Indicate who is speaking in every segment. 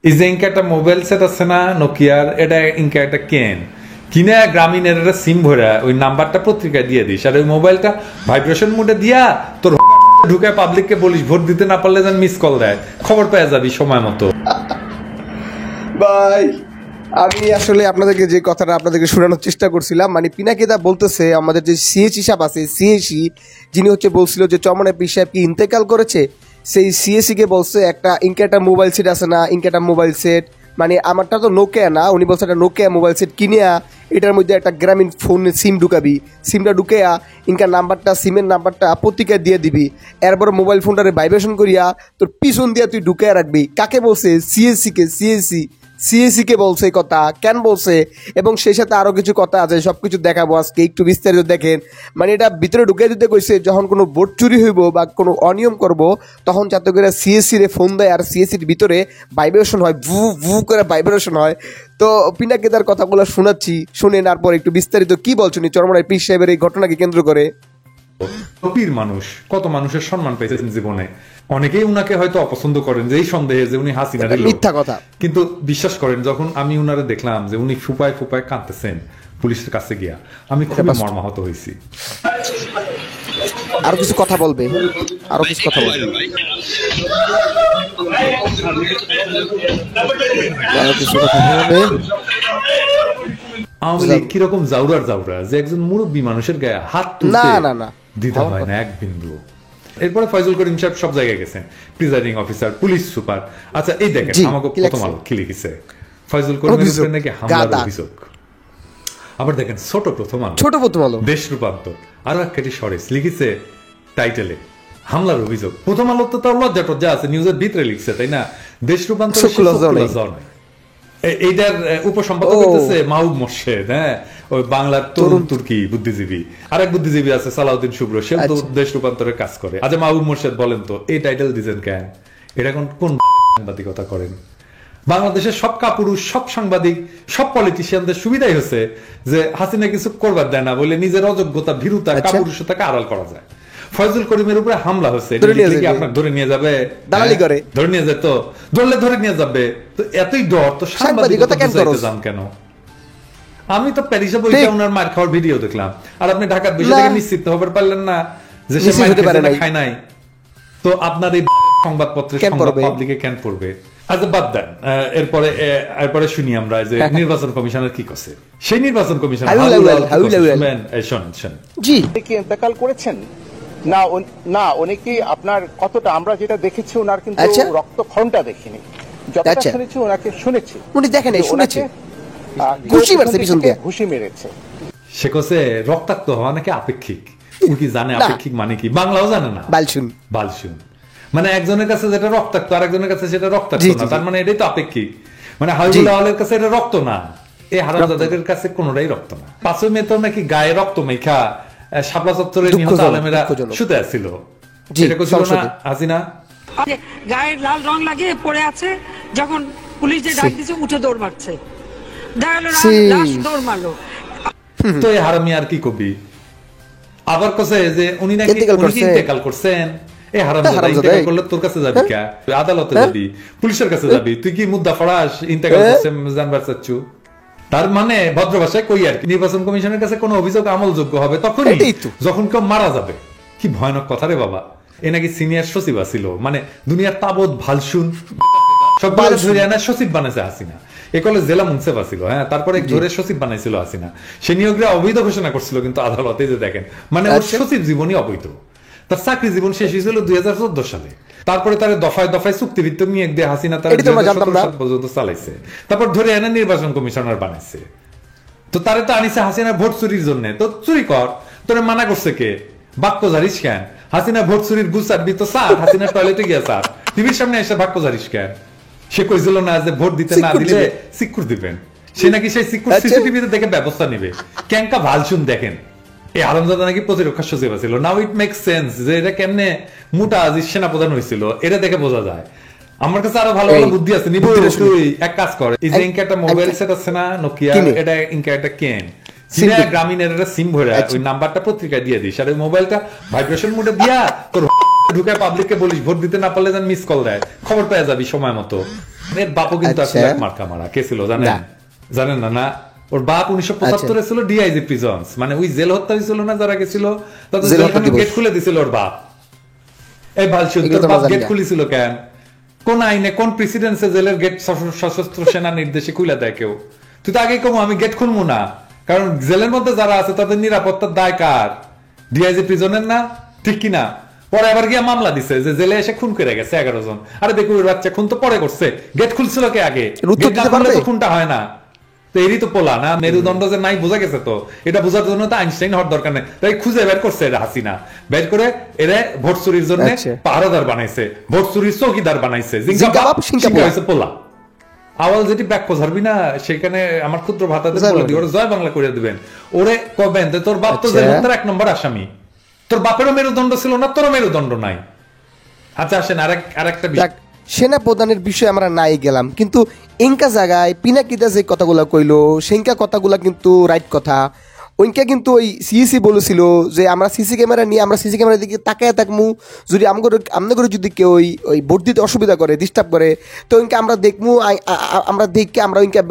Speaker 1: এই যে ইনকা একটা মোবাইল সেট আছে না নোকিয়ার, এটা ইনকা একটা কেন কিনা গ্রামীণের একটা সিম ভরা ওই নাম্বারটা পত্রিকায় দিয়ে দিস, আর ওই মোবাইলটা ভাইব্রেশন মোডে দিয়া তোর ঢুকে পাবলিককে বলিস ভোট দিতে না পারলে যেন মিস কল দেয়, খবর পেয়ে যাবি সময় মতো।
Speaker 2: ভাই আমি আসলে আপনাদেরকে যে কথাটা আপনাদেরকে শোনানোর চেষ্টা করছিলাম, মানে পিনাকিদা বলতেছে আমাদের যে সিএসি সাহেব আছে, সিএসি যিনি হচ্ছে বলছিল যে চমনের পীর সাহেব কি ইন্তেকাল করেছে, সেই সিএসি কে বলছে একটা ইনকাটা মোবাইল সেট আছে না, ইনকাটা মোবাইল সেট, মানে আমারটা তো নোকিয়া না, উনি বলছে একটা নোকিয়া মোবাইল সেট কিনিয়া এটার মধ্যে একটা গ্রামীণ ফোন সিম ঢুকাবি, সিমটা ঢুকাইয়া ইনকার নাম্বারটা সিমের নাম্বারটা পত্রিকায় দিয়ে দিবি, এরপর মোবাইল ফোনটারে ভাইব্রেশন করিয়া তোর পিছন দিয়া তুই ঢুকাইয়া রাখবি। কাকে বলছে? সিএসসি কে। সিএসি কে বলছে এই কথা, কেন বলছে, এবং সেই সাথে আরো কিছু কথা আছে, সবকিছু দেখাবো আজকে, একটু বিস্তারিত দেখেন। মানে এটা ভিতরে ঢুকে দিতে কইছে যখন কোনো ভোট চুরি হইব বা কোনো অনিয়ম করব তখন যাতে করে সিএসসি রে ফোন দেয় আর সিএসসির ভিতরে ভাইব্রেশন হয়, ভু ভু করে ভাইব্রেশন হয়। তো পিনাকিদার কথাগুলো শোনাচ্ছি, শুনেন, তারপর একটু বিস্তারিত কি বলছেন চরমনাই পীর সাহেবের এই ঘটনাকে কেন্দ্র করে।
Speaker 1: পীর মানুষ, কত মানুষের সম্মান পেয়েছেন জীবনে, অনেকেই উনাকে হয়তো অপছন্দ করেন যে এই সন্দেহে যে উনি হাসিনা,
Speaker 2: মিথ্যা কথা।
Speaker 1: কিন্তু বিশ্বাস করেন যখন আমি উনারে দেখলাম যে উনি ফুপায় ফুপায় কাঁদতেছেন পুলিশের কাছে গিয়া, আমি খুবই মর্মাহত হয়েছি।
Speaker 2: আরো কিছু কথা বলবে, আরো কিছু কথা বলবে, আরো কিছু কথা বলবে।
Speaker 1: আওয়ামী লীগ কিরকম জাউরার জাউরা যে একজন মুরব্বী মানুষের গায়ে হাত তুলতে দিতে হয় না এক বিন্দু। এরপরে ফয়জুল করিম সাহেব সব জায়গায় গেছেন, প্রিজাইডিং অফিসার, পুলিশ সুপার। আচ্ছা এই দেখেন আমাকে প্রথম আলো কি লিখেছে, ফয়জুল করিমের উপরে নাকি হামলার অভিযোগ। আবার দেখেন ছোট প্রথম আলো দেশ রূপান্তর আরো এক কেটি সরেস লিখেছে টাইটেলে হামলার অভিযোগ। প্রথম আলো তো তার লজ্জা টজ্জা আছে, নিউজের ভিতরে লিখছে তাই না, দেশ রূপান্তর এইটার উপসম্পাদক হইতেছে মাহবুব মোর্শেদ, হ্যাঁ ওই বাংলার তরুণ তুর্কি বুদ্ধিজীবী। আরেক বুদ্ধিজীবী আছে সালাউদ্দিন শুভ্র, সে তো দেশ রূপান্তরের কাজ করে। আচ্ছা মাহবুব মোর্শেদ বলেন তো এই টাইটেল দিয়েছেন কেন? এটা কোন সাংবাদিকতা করেন? বাংলাদেশের সব কাপুরুষ, সব সাংবাদিক, সব পলিটিশিয়ানদের সুবিধাই হচ্ছে যে হাসিনা কিছু করবার দেয় না বলে নিজের অযোগ্যতা, ভীরুতা, কাপুরুষতাকে আড়াল করা যায়। ফয়জুল করিমের উপরে হামলা হচ্ছে, আপনার ধরে নিয়ে যাবে, দালালি করে ধরে নিয়ে যেত, ধরলে ধরে নিয়ে যাবে। তো এতই ডর তো সাংবাদিকতা যান কেন? আমি তো প্যারিসে বইতে ওনার মার খাওয়ার ভিডিও দেখলাম, আর আপনি ঢাকার বিষয় থেকে নিশ্চিত হবার পারলেন না যে সে খায় নাই, তো আপনার এই সংবাদপত্রের সংবাদ পাবলিকে কেন পড়বে? আচ্ছা বাদ দেন, এরপরে শুনি আমরা যে নির্বাচন কমিশনের কি করছে। সেই নির্বাচন কমিশন
Speaker 3: জি কি ইন্তেকাল করেছেন না, না অনেকেই আপনার কতটা আমরা যেটা দেখেছি ওনার কিন্তু রক্তক্ষরণটা দেখিনি, যতটা শুনেছি ওনাকে শুনেছি, উনি দেখেন শুনেছে ঘুষি মেরেছে।
Speaker 1: সে কোসে রক্তাক্ত হওয়া নাকি আপেক্ষিক, উনি কি জানে আপেক্ষিক মানে কি? বাংলাও জানে না, বালশুন মানে একজনের কাছে যেটা রক্তাক্ত আর একজনের কাছে সেটা রক্তাক্ত না, তার মানে এটাই তো আপেক্ষিক। মানে হাবিবুল আওয়ালের কাছে এটা রক্ত না, এই হারামজাদাদের কাছে কোনোটাই রক্ত না। 5 মে তো নাকি গায়ে রক্ত মেখা শাপলা চত্বরে নিহত আলেমেরা শুতে আসছিল, এটা কইছিল না হাসিনা?
Speaker 4: গায়ে লাল রং লাগিয়ে পড়ে আছে, যখন পুলিশ যে ডাক দিয়েছে উঠে দৌড় মারছে, দৌড় মারলো।
Speaker 1: তো এই হারামি আর কি কবি? আবার কসে যে উনি নাকি ইন্তেকাল করছেন। এই হারামজাদা ইন্তেকাল করলে তোর কাছে যাবি কে? আদালতে যাবি, পুলিশের কাছে যাবি, তুই কি মুদ্দা ফড়াস ইন্তেকাল করছেন জানবার চাচ্ছু? তার মানে ভদ্র ভাষায় কই আর কি, নির্বাচন কমিশনের কাছে কোনো অভিযোগ আমলযোগ্য হবে তখনই যখন কেউ মারা যাবে। কি ভয়ানক কথা রে বাবা! এ নাকি সিনিয়র সচিব ছিল, মানে দুনিয়ার তাবৎ ভালসুন সব ধরে আনা সচিব বানাইছে হাসিনা। একলে জেলা মুন্সেফ ছিল, হ্যাঁ তারপরে ধরে সচিব বানাইছিল হাসিনা। সে নিয়োগরা অবৈধ ঘোষণা করছিল কিন্তু আদালতে, যে দেখেন মানে ওর সচিব জীবনই অবৈধ। তার চাকরি জীবন শেষ হয়েছিল 2014 সালে। তারপরে তার দফায় দফায় চুক্তিভিত্তিক নিয়োগ দিয়ে হাসিনা তার 2017 সাল পর্যন্ত চালাইছে। তারপর ধরে এনে নির্বাচন কমিশনার বানাইছে। তো তারে তো আনিছে হাসিনা ভোট চুরির জন্য। তো চুরি কর, তোরে মানা করছে কে? বাক্য জারিস কেন? হাসিনা ভোট চুরির গুছার দিত স্যার, হাসিনা টয়লেটে গিয়া স্যার টিভির সামনে এসে বাক্য জারিস কেন? সে কইছিল না যে ভোট দিতে না দিলে সিকিউর দিবেন, সে নাকি সেই সিকিউর সিসিটিভিতে দেখে ব্যবস্থা নিবে। ক্যাঙ্কা ভালসুন দেখেন, এই আলমজাদা নাকি প্রতিরক্ষা সচিব ছিল। নাও ইট মেক সেন্স যে এটা কেমনে মোটা আজিজ সেনাপ্রধান হয়েছিল, এটা দেখে বোঝা যায়। আমার কাছে আরো ভালো ভালো বুদ্ধি আছে। তুই এক কাজ কর, এই যে ইনকা একটা মোবাইল সেট আছে না নোকিয়া, এটা ইনকা একটা কেন গ্রামীণের একটা সিম ভরা ওই নাম্বারটা পত্রিকায় দিয়ে দিস, আর ওই মোবাইলটা ভাইব্রেশন মোডে দিয়া তোর ঢুকে পাবলিককে বলিস ভোট দিতে না পারলে যেন মিস কল দেয়, খবর পেয়ে যাবি সময় মতো। এর বাপও কিন্তু আসলে মার্কা মারা কে ছিল জানেন না? ওর বাপ 1975 ছিল ডিআইজি প্রিজনস, মানে ওই জেল হত্যা হয়েছিল না যারা গেছিল, তাদের জেলখানে গেট খুলে দিছিল ওর বাপ। এই ভালসুন তোর বাপ গেট খুলেছিল কেন? কোন আইনে কোন প্রেসিডেন্সে জেলের গেট সশস্ত্র সেনা নির্দেশে খুলে দেয় কেউ? তুই তো আগেই কম আমি গেট খুলবো না, কারণ জেলের মধ্যে যারা আছে তাদের নিরাপত্তার দায় কার? ডিআইজি প্রিজনের না, ঠিক কিনা? পরে আবার গিয়া মামলা দিছে যে জেলে এসে খুন করে গেছে 11 জন। আরে দেখো ওই বাচ্চা খুন তো পরে করছে, গেট খুলছিল কে আগে? খুনটা হয় না তো এরই তো পোলা না, মেরুদণ্ড যে নাই বোঝা গেছে। তো এটা বোঝার জন্য তো আইনস্টাইন হওয়ার দরকার নেই, তাই খুঁজে বের করছে এটা হাসিনা, বের করে এরা ভোট চুরির জন্য পাহারাদার বানাইছে, ভোট চুরির চৌকিদার বানাইছে, পোলা আওয়াল যেটি ব্যাক ধরবি না সেখানে আমার ক্ষুদ্র ভাতাদের বলে দিই ওরা জয় বাংলা করে দিবেন। ওরে কবেন তোর বাপ তো জেলের 1 নম্বর আসামি, তোর বাপেরও মেরুদণ্ড ছিল না, তোরও মেরুদণ্ড নাই। আচ্ছা আসেন আরেকটা বিষয়,
Speaker 2: সেনা প্রধানের বিষয়ে আমরা নাই গেলাম, কিন্তু এনকা জায়গায় পিনাকিদা যে কথাগুলো কইলো সেনকা কথাগুলো কিন্তু রাইট কথা। ওইটা কিন্তু ওই সিইসি বলেছিল যে আমরা সিসি ক্যামেরা নিয়ে আমরা সিসি ক্যামেরার দিকে তাকায় থাকবো, যদি আমাদের যদি কেউ ওই ভোট দিতে অসুবিধা করে ডিস্টার্ব করে তো ওইকে আমরা দেখবো, আমরা দেখে আমরা ওইকে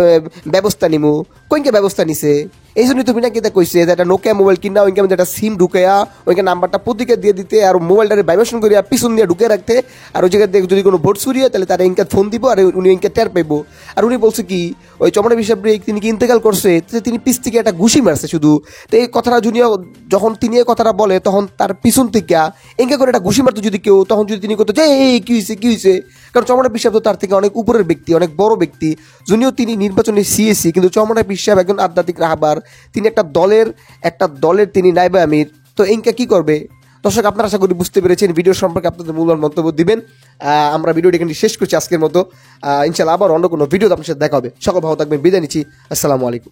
Speaker 2: ব্যবস্থা নিবো। কইকে ব্যবস্থা নিছে এই জন্যই তো পিনাকিদা কইছে যে একটা নোকিয়া মোবাইল কিনা ওইকে একটা সিম ঢুকাইয়া ওইকে নাম্বারটা প্রতীকে দিয়ে দিতে আর মোবাইলটারে ভাইব্রেশন করিয়া পিছন দিয়ে ঢুকে রাখতে, আর ওই জায়গায় যদি কোনো ভোট চুরি হয় তাহলে তারা ইনকে ফোন দিব আর উনি ইনকে টের পাইবো। আর উনি বলছে কি ওই চমড়া বিষয় তিনি কি ইন্তেকাল করছে, তিনি পিছ থেকে একটা ঘুষি মারছে শুধু। তো এই কথাটা যখন তিনি এই কথাটা বলে তখন তার পিছন থেকে ইনকে করে একটা ঘুষি মারতো যদি কেউ, তখন যদি তিনি করতো যে এই কি হয়েছে, কারণ চমড়া বিশ্বাস তো তার থেকে অনেক উপরের ব্যক্তি, অনেক বড় ব্যক্তি, যদিও তিনি নির্বাচনে সিএসি, কিন্তু চমড়া বিশ্বাস একজন আধ্যাত্মিক রাহবার, তিনি একটা দলের তিনি নাইবা আমির। তো ইনকা কি করবে? দর্শক আপনারা আশা করি বুঝতে পেরেছেন, ভিডিও সম্পর্কে আপনাদের মূল্যবান মন্তব্য দিবেন। আমরা ভিডিওটি এখানে শেষ করছি আজকের মতো, ইনশাআল্লাহ আবার অন্য কোনো ভিডিও আপনার সাথে দেখা হবে। সকল ভালো থাকবেন, বিদায় নিচ্ছি, আসসালামু আলাইকুম।